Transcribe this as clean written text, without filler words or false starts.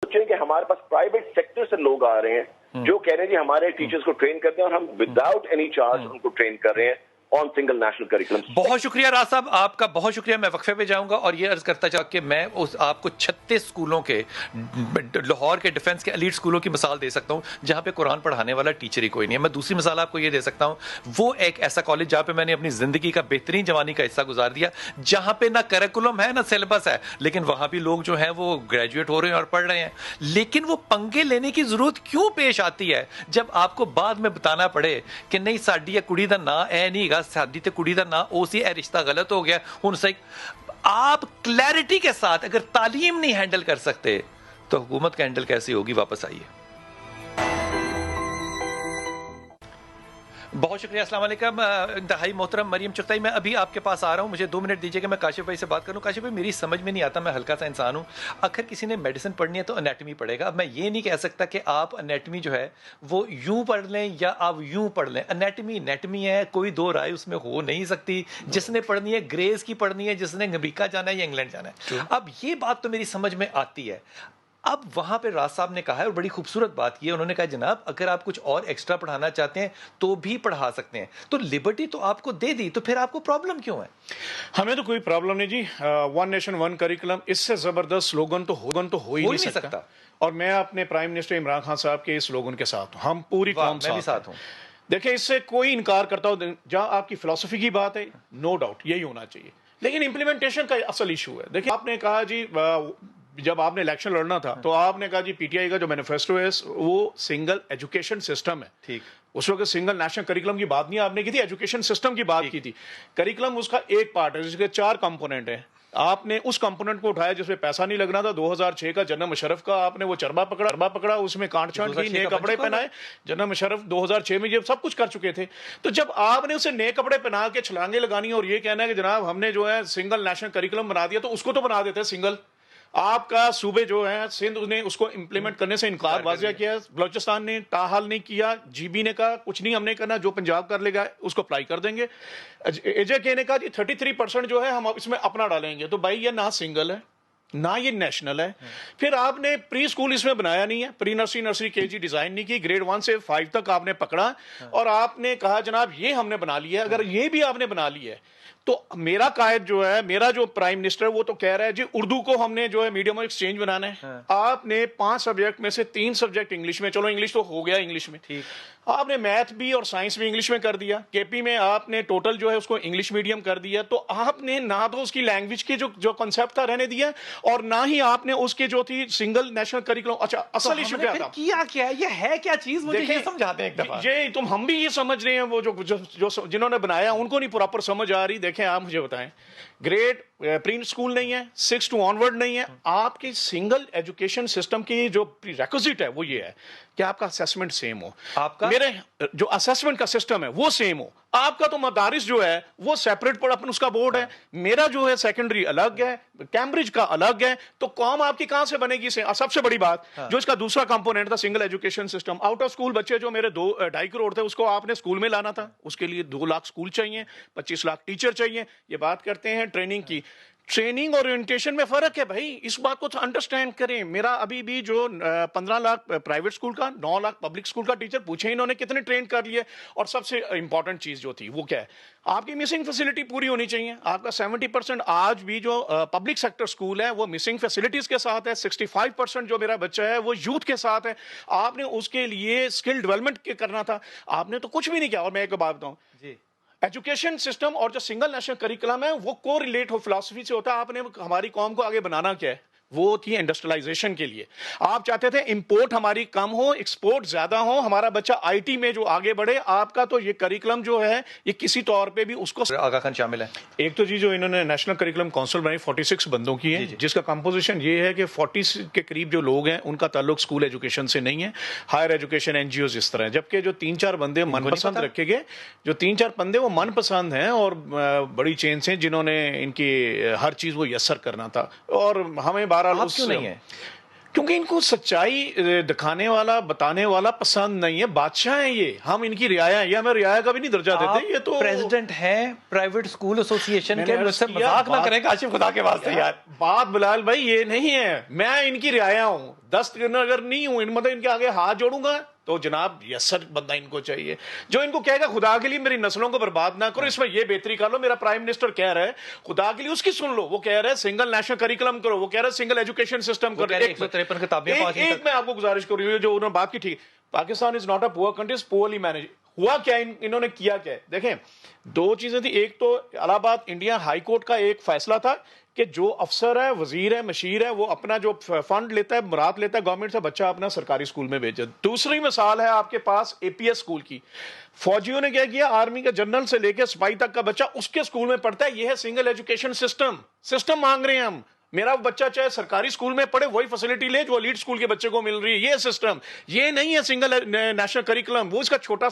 सोचें कि हमारे पास प्राइवेट सेक्टर से लोग आ रहे हैं जो कह रहे हैं जी हमारे टीचर्स को ट्रेन करते हैं और हम विदाउट एनी चार्ज उनको ट्रेन कर रहे हैं ऑन सिंगल नेशनल करिकुलम। बहुत शुक्रिया राज साहब, आपका बहुत शुक्रिया। मैं वक्फे पे जाऊंगा और ये अर्ज करता चाह कि मैं उस आपको 36 स्कूलों के, लाहौर के डिफेंस के एलीट स्कूलों की मिसाल दे सकता हूं जहां पे कुरान पढ़ाने वाला टीचर ही कोई नहीं है। मैं दूसरी मिसाल आपको ये दे सकता हूं, वो एक ऐसा कॉलेज जहां पे मैंने अपनी जिंदगी का बेहतरीन जवानी का हिस्सा गुजार दिया, जहां पे ना करिकुलम है ना सिलेबस है, लेकिन वहां भी लोग जो हैं वो ग्रेजुएट हो रहे हैं और पढ़ रहे हैं। लेकिन वो पंगे लेने की जरूरत क्यों पेश आती है जब आपको बाद में बताना पड़े कि नहीं साडी कुड़ी दा ना ऐ नहीं गा, साडी ते कुड़ी ना ओसी ए रिश्ता गलत हो गया। हुन सही आप क्लैरिटी के साथ अगर तालीम नहीं हैंडल कर सकते तो हुकूमत का हैंडल कैसी होगी? वापस आइए। बहुत शुक्रिया। अस्सलाम वालेकुम। इंतहाई मोहतरम मरियम चुगताई, मैं अभी आपके पास आ रहा हूँ, मुझे 2 मिनट दीजिएगा, मैं काशिफ भाई से बात करूँ। काशिफ भाई, मेरी समझ में नहीं आता, मैं हल्का सा इंसान हूँ। आखिर किसी ने मेडिसिन पढ़नी है तो एनाटमी पढ़ेगा। अब मैं ये नहीं कह सकता कि आप एनाटमी जो है वो यूं पढ़ लें या आप यूं पढ़ लें। एनाटमी है, कोई दो राय उसमें हो नहीं सकती। जिसने पढ़नी है ग्रेस की पढ़नी है, जिसने अमेरिका जाना है या इंग्लैंड जाना है। अब ये बात तो मेरी समझ में आती है। अब वहां पे राज साहब ने कहा है और बड़ी खूबसूरत बात की है, उन्होंने कहा जनाब अगर आप कुछ और एक्स्ट्रा पढ़ाना चाहते हैं तो भी पढ़ा सकते हैं। तो लिबर्टी तो आपको दे दी, तो फिर आपको प्रॉब्लम क्यों है? हमें तो कोई प्रॉब्लम नहीं जी। वन नेशन वन करिकुलम, इससे जबरदस्त स्लोगन तो हो ही नहीं सकता। और मैं अपने प्राइम मिनिस्टर इमरान खान साहब के इस स्लोगन के साथ हूं, हम पूरी कौम साथ हूं। देखिए, इससे कोई इनकार करता हो, जहां आपकी फिलॉसफी की बात है, नो डाउट यही होना चाहिए, लेकिन इंप्लीमेंटेशन का असल इशू है। देखिए, आपने कहा जी जब आपने इलेक्शन लड़ना था तो आपने कहा जी पीटीआई का जो मैनिफेस्टो है वो सिंगल एजुकेशन सिस्टम है। ठीक, उस वक्त सिंगल नेशनल करिकुलम की बात नहीं आपने की थी, एजुकेशन सिस्टम की बात की थी। करिकुलम उसका एक पार्ट है जिसके 4 कंपोनेंट है। आपने उस कंपोनेंट को उठाया जिसमें पैसा नहीं लगना था। 2006 का जनरल मुशर्रफ का आपने वो चरबा पकड़ा, उसमें कांट छांट की, नए कपड़े पहनाए। जनरल मुशर्रफ 2006 में ये सब कुछ कर चुके थे। तो जब आपने उसे नए कपड़े पहना के छलांगे लगानी और ये कहना है कि जनाब हमने जो है सिंगल नेशनल करिकुलम बना दिया, तो उसको तो बना देते सिंगल। आपका सूबे जो है सिंध ने उसको इंप्लीमेंट करने से इनकार वाजिया किया, बलोचिस्तान ने ताहाल नहीं किया, जीबी ने कहा कुछ नहीं हमने करना, जो पंजाब कर लेगा उसको अप्लाई कर देंगे। एजेके ने कहा जी 33% जो है हम इसमें अपना डालेंगे। तो भाई ये ना सिंगल है ना ये नेशनल है। फिर आपने प्री स्कूल इसमें बनाया नहीं है, प्री नर्सरी केजी डिजाइन नहीं की, ग्रेड 1 से 5 तक आपने पकड़ा और आपने कहा जनाब ये हमने बना लिया। अगर ये भी आपने बना लिया है तो मेरा कायद जो है, मेरा जो प्राइम मिनिस्टर है वो तो कह रहा है जी उर्दू को हमने जो है मीडियम ऑफ एक्सचेंज बनाना है। आपने 5 सब्जेक्ट में से 3 सब्जेक्ट इंग्लिश में, चलो इंग्लिश तो हो गया इंग्लिश में, ठीक, आपने मैथ भी और साइंस भी इंग्लिश में कर दिया। केपी में आपने टोटल जो है उसको इंग्लिश मीडियम कर दिया। तो आपने ना तो उसकी लैंग्वेज के जो कांसेप्ट था रहने दिया और ना ही आपने उसके जो थी सिंगल नेशनल करिकुलम। अच्छा, असल इशू क्या था? किया क्या है? ये है क्या चीज? मुझे ये समझाते हैं एक दफा। ये तुम हम भी ये समझ रहे हैं, वो जो जिन्होंने बनाया उनको नहीं प्रॉपर समझ आ रही। देखें, आप मुझे बताएं, ग्रेड प्री स्कूल नहीं है, 6 टू ऑनवर्ड नहीं है। आपकी सिंगल एजुकेशन सिस्टम की जो प्रीरेक्विजिट है वो ये है कि आपका असेसमेंट सेम हो, आपका मेरे जो असेसमेंट का सिस्टम है वो सेम हो। आपका तो मदारिस जो है वो सेपरेट पर अपन उसका बोर्ड है, मेरा जो है सेकेंडरी अलग है, कैम्ब्रिज का अलग है। तो कौम आपकी कहां से बनेगी? सबसे बड़ी बात जो इसका दूसरा कंपोनेंट था single education system, out of school बच्चे जो मेरे 2.5 करोड़ थे उसको आपने स्कूल में लाना था। उसके लिए 2 लाख स्कूल चाहिए, 25 लाख टीचर चाहिए। ये बात करते हैं ट्रेनिंग की। ट्रेनिंग और ओरिएंटेशन में फर्क है भाई, इस बात को तो अंडरस्टैंड करें। मेरा अभी भी जो 15 लाख प्राइवेट स्कूल का, 9 लाख पब्लिक स्कूल का टीचर पूछे इन्होंने कितने ट्रेन कर लिए। और सबसे इंपॉर्टेंट चीज जो थी वो क्या है, आपकी मिसिंग फैसिलिटी पूरी होनी चाहिए। आपका 70% आज भी जो पब्लिक सेक्टर स्कूल है वो मिसिंग फैसिलिटीज के साथ है। 65% जो मेरा बच्चा है वो यूथ के साथ है। आपने उसके लिए स्किल डेवलपमेंट करना था, आपने तो कुछ भी नहीं किया। और मैं एक बात बताऊं जी, एजुकेशन सिस्टम और जो सिंगल नेशनल करिकुलम है वो को रिलेट हो फिलॉसफी से होता है। आपने हमारी कौम को आगे बनाना क्या है, वो थी इंडस्ट्रियलाइजेशन के लिए। आप चाहते थे इंपोर्ट हमारी कम हो, एक्सपोर्ट ज्यादा हो, हमारा बच्चा आईटी में जो आगे बढ़े। आपका तो ये करिकुलम जो है ये किसी तौर पे भी उसको आगा खान शामिल है। एक तो जी जो इन्होंने नेशनल करिकुलम काउंसिल बनाई 46 बंदों की है, जिसका कंपोजिशन ये है कि 40 के करीब जो लोग हैं उनका ताल्लुक स्कूल एजुकेशन से नहीं है, हायर एजुकेशन एनजीओ इस तरह है। जबकि जो 3-4 बंदे मनपसंद रखे गए, जो 3-4 बंदे वो मनपसंद हैं और बड़ी चेन से जिन्होंने इनकी हर चीज वो यस्सर करना था। और हमें क्यों नहीं है? क्योंकि इनको सच्चाई दिखाने वाला, बताने वाला पसंद नहीं है। बादशाह है ये, हम इनकी रियाया है, हमें रियाया का भी नहीं दर्जा देते। ये तो प्रेसिडेंट है प्राइवेट स्कूल एसोसिएशन के, मुझसे मजाक ना करें काशिफ, खुदा के वास्ते यार। बात बिलाल भाई ये नहीं है, मैं इनकी रियाया हूं। दस्त अगर नहीं हूं, मतलब इनके आगे हाथ जोड़ूंगा तो जनाब यस्सर बंदा इनको चाहिए जो इनको कहेगा खुदा के लिए मेरी नस्लों को बर्बाद ना करो, इसमें ये बेहतरी कर लो। मेरा प्राइम मिनिस्टर कह रहा है खुदा के लिए उसकी सुन लो, वो कह रहा है सिंगल नेशनल करिकुलम करो, वो कह रहा है सिंगल एजुकेशन सिस्टम करो। एक मैं आपको गुजारिश कर रही हूँ जो उन्होंने बात की, ठीक, Pakistan is not a poor country, is poorly manage. हुआ क्या, इन्होंने किया क्या है? देखें, दो चीजें थी। एक तो इलाहाबाद इंडिया हाई कोर्ट का एक फैसला था कि जो अफसर है, वजीर है, मशीर है, वो अपना जो फंड लेता है, मुराद लेता है गवर्नमेंट से, बच्चा अपना सरकारी स्कूल में भेजे। दूसरी मिसाल है आपके पास एपीएस स्कूल की। फौजियों ने क्या किया, आर्मी के जनरल से लेकर सिपाही तक का बच्चा उसके स्कूल में पढ़ता है। यह है सिंगल एजुकेशन सिस्टम मांग रहे हैं हम। मेरा बच्चा चाहे सरकारी स्कूल में पढ़े, वही फैसिलिटी ले जो एलीट स्कूल के बच्चे को मिल रही है। ये सिस्टम, ये नहीं है सिंगल नेशनल करिकुलम। वो इसका छोटा